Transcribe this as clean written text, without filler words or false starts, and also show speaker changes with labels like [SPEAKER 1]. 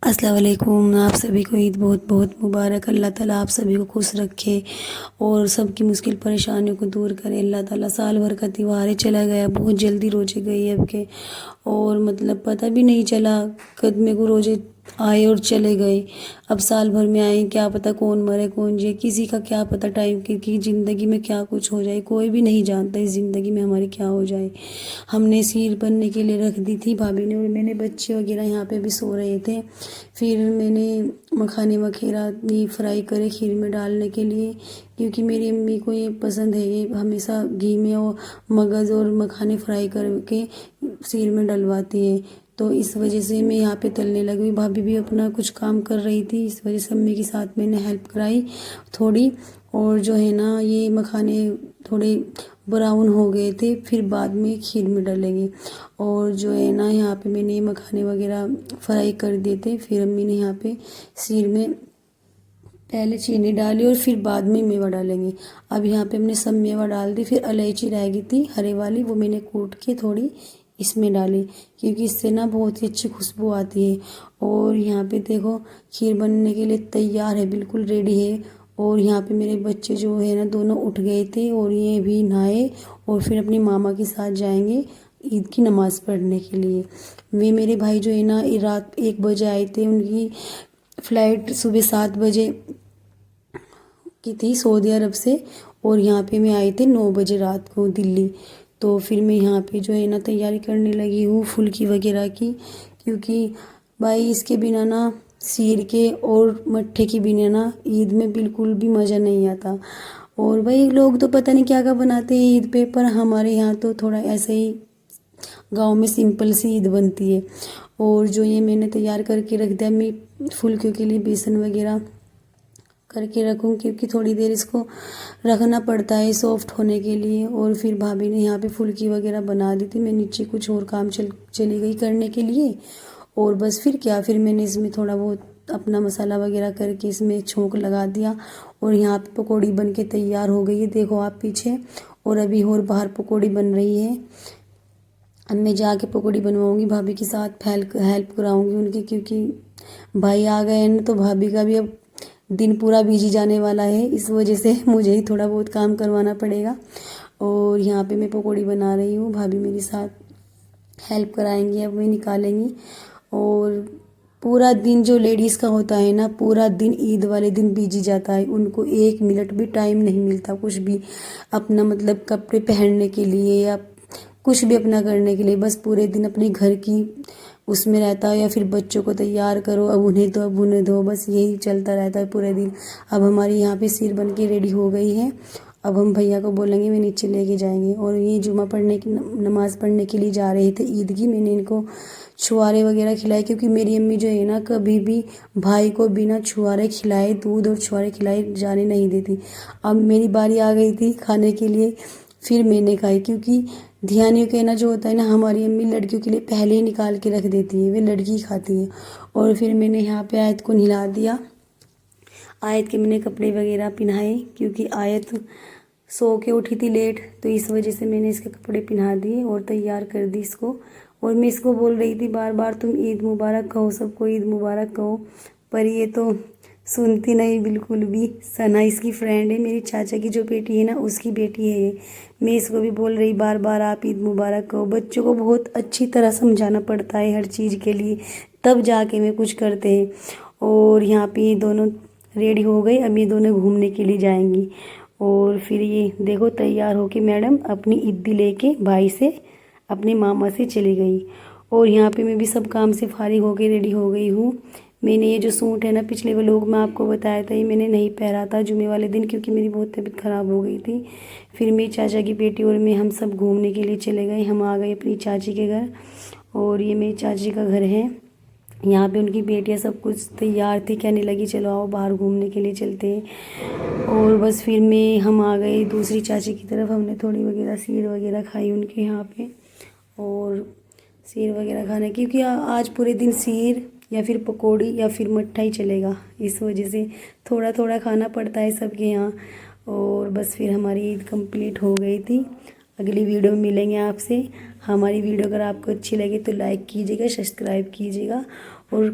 [SPEAKER 1] अस्सलाम वालेकुम। आप सभी को ईद बहुत बहुत मुबारक। अल्लाह ताला आप सभी को खुश रखे और सबकी मुश्किल परेशानियों को दूर करे। अल्लाह ताला साल भर का त्योहार चला गया, बहुत जल्दी रोजे गए अब के, और मतलब पता भी नहीं चला कद में को रोजे आए और चले गए। अब साल भर में आए, क्या पता कौन मरे कौन जिए, किसी का क्या पता टाइम की ज़िंदगी में क्या कुछ हो जाए, कोई भी नहीं जानता इस ज़िंदगी में हमारी क्या हो जाए। हमने सीर बनने के लिए रख दी थी भाभी ने, और मैंने बच्चे वगैरह यहाँ पे भी सो रहे थे। फिर मैंने मखाने वगैरह भी फ्राई करे खीर में डालने के लिए, क्योंकि मेरी अम्मी को ये पसंद है, ये हमेशा घी में और मगज़ और मखाने फ्राई करके सीर में डलवाती है। तो इस वजह से मैं यहाँ पे तलने लगी। भाभी भी अपना कुछ काम कर रही थी, इस वजह से अम्मी के साथ मैंने हेल्प कराई थोड़ी। और जो है ना, ये मखाने थोड़े ब्राउन हो गए थे, फिर बाद में खीर में डालेंगे। और जो है ना, यहाँ पे मैंने मखाने वगैरह फ्राई कर दिए थे, फिर अम्मी ने यहाँ पे सीर में पहले चीनी डाली और फिर बाद में मेवा डालेंगे। अब यहाँ पे हमने सब मेवा डाल दी, फिर इलायची रह गई थी हरे वाली, वो मैंने कूट के थोड़ी इसमें डाली, क्योंकि इससे ना बहुत ही अच्छी खुशबू आती है। और यहाँ पे देखो खीर बनने के लिए तैयार है, बिल्कुल रेडी है। और यहाँ पे मेरे बच्चे जो है ना, दोनों उठ गए थे और ये भी नहाए और फिर अपनी मामा के साथ जाएंगे ईद की नमाज़ पढ़ने के लिए। वे मेरे भाई जो है ना, रात 1 बजे आए थे, उनकी फ़्लाइट सुबह 7 बजे की थी सऊदी अरब से, और यहाँ पे मैं आई थी 9 बजे रात को दिल्ली। तो फिर मैं यहाँ पे जो है ना तैयारी करने लगी हूँ फुल्की वगैरह की, क्योंकि भाई इसके बिना ना, सीर के और मट्ठे के बिना ना ईद में बिल्कुल भी मज़ा नहीं आता। और भाई लोग तो पता नहीं क्या क्या बनाते हैं ईद पे, पर हमारे यहाँ तो थोड़ा ऐसे ही गांव में सिंपल सी ईद बनती है। और जो ये मैंने तैयार करके रख दिया, मैं फुल्कियों के लिए बेसन वगैरह करके रखूँ, क्योंकि थोड़ी देर इसको रखना पड़ता है सॉफ्ट होने के लिए। और फिर भाभी ने यहाँ पे फुल्की वगैरह बना दी थी, मैं नीचे कुछ और काम चली गई करने के लिए। और बस फिर क्या, फिर मैंने इसमें थोड़ा बहुत अपना मसाला वगैरह करके इसमें छोंक लगा दिया। और यहाँ पे पकौड़ी बन के तैयार हो गई है, देखो आप पीछे। और अभी और बाहर पकौड़ी बन रही है। अब मैं जाके पकौड़ी बनवाऊंगी, भाभी के साथ हेल्प कराऊंगी उनकी, क्योंकि भाई आ गए हैं ना, तो भाभी का भी अब दिन पूरा बिजी जाने वाला है, इस वजह से मुझे ही थोड़ा बहुत काम करवाना पड़ेगा। और यहाँ पे मैं पकौड़ी बना रही हूँ, भाभी मेरे साथ हेल्प कराएंगी, अब मैं निकालेंगी। और पूरा दिन जो लेडीज़ का होता है ना, पूरा दिन ईद वाले दिन बिजी जाता है, उनको 1 मिनट भी टाइम नहीं मिलता कुछ भी अपना मतलब कपड़े पहनने के लिए या कुछ भी अपना करने के लिए। बस पूरे दिन अपने घर की उसमें रहता है, या फिर बच्चों को तैयार करो, अब उन्हें दो अब उन्हें दो, बस यही चलता रहता है पूरे दिन। अब हमारी यहाँ पे सिर बन के रेडी हो गई है, अब हम भैया को बोलेंगे वे नीचे लेके जाएंगे। और ये जुमा पढ़ने की नमाज़ पढ़ने के लिए जा रहे थे ईद की, मैंने इनको छुआरे वगैरह खिलाए, क्योंकि मेरी अम्मी जो है ना, कभी भी भाई को बिना छुआरे खिलाए, दूध और छुआरे खिलाए जाने नहीं देती। अब मेरी बारी आ गई थी खाने के लिए, फिर मैंने खाई, क्योंकि ध्यानियों कहना जो होता है ना, हमारी अम्मी लड़कियों के लिए पहले ही निकाल के रख देती है, वे लड़की खाती है। और फिर मैंने यहाँ पे आयत को नहला दिया, आयत के मैंने कपड़े वगैरह पहनाए, क्योंकि आयत सो के उठी थी लेट, तो इस वजह से मैंने इसके कपड़े पहना दिए और तैयार कर दी इसको। और मैं इसको बोल रही थी बार बार, तुम ईद मुबारक कहो, सबको ईद मुबारक कहो, पर ये तो सुनती नहीं बिल्कुल भी। सना इसकी फ्रेंड है, मेरी चाचा की जो बेटी है ना, उसकी बेटी है ये। मैं इसको भी बोल रही बार बार, आप ईद मुबारक कहो। बच्चों को बहुत अच्छी तरह समझाना पड़ता है हर चीज़ के लिए, तब जाके मैं कुछ करते हैं। और यहाँ पे ये दोनों रेडी हो गई, अब ये दोनों घूमने के लिए जाएंगी। और फिर ये देखो तैयार होके मैडम अपनी ईदी लेके भाई से अपने मामा से चली गई। और यहाँ पे मैं भी सब काम से फारिग होके रेडी हो गई हूँ। मैंने ये जो सूट है ना, पिछले व्लॉग में आपको बताया था, ये मैंने नहीं पहना था जुमे वाले दिन, क्योंकि मेरी बहुत तबीयत ख़राब हो गई थी। फिर मेरी चाचा की बेटी और मैं हम सब घूमने के लिए चले गए, हम आ गए अपनी चाची के घर। और ये मेरी चाची का घर है, यहाँ पे उनकी बेटियाँ सब कुछ तैयार थी, कहने लगी चलो आओ बाहर घूमने के लिए चलते हैं। और बस फिर मैं हम आ गए दूसरी चाची की तरफ, हमने थोड़ी वगैरह सीर वगैरह खाई उनके यहाँ पे। और सीर वगैरह खाना, क्योंकि आज पूरे दिन सीर या फिर पकौड़ी या फिर मट्ठा ही चलेगा, इस वजह से थोड़ा थोड़ा खाना पड़ता है सबके यहाँ। और बस फिर हमारी ईद कंप्लीट हो गई थी। अगली वीडियो में मिलेंगे आपसे। हमारी वीडियो अगर आपको अच्छी लगे तो लाइक कीजिएगा, सब्सक्राइब कीजिएगा। और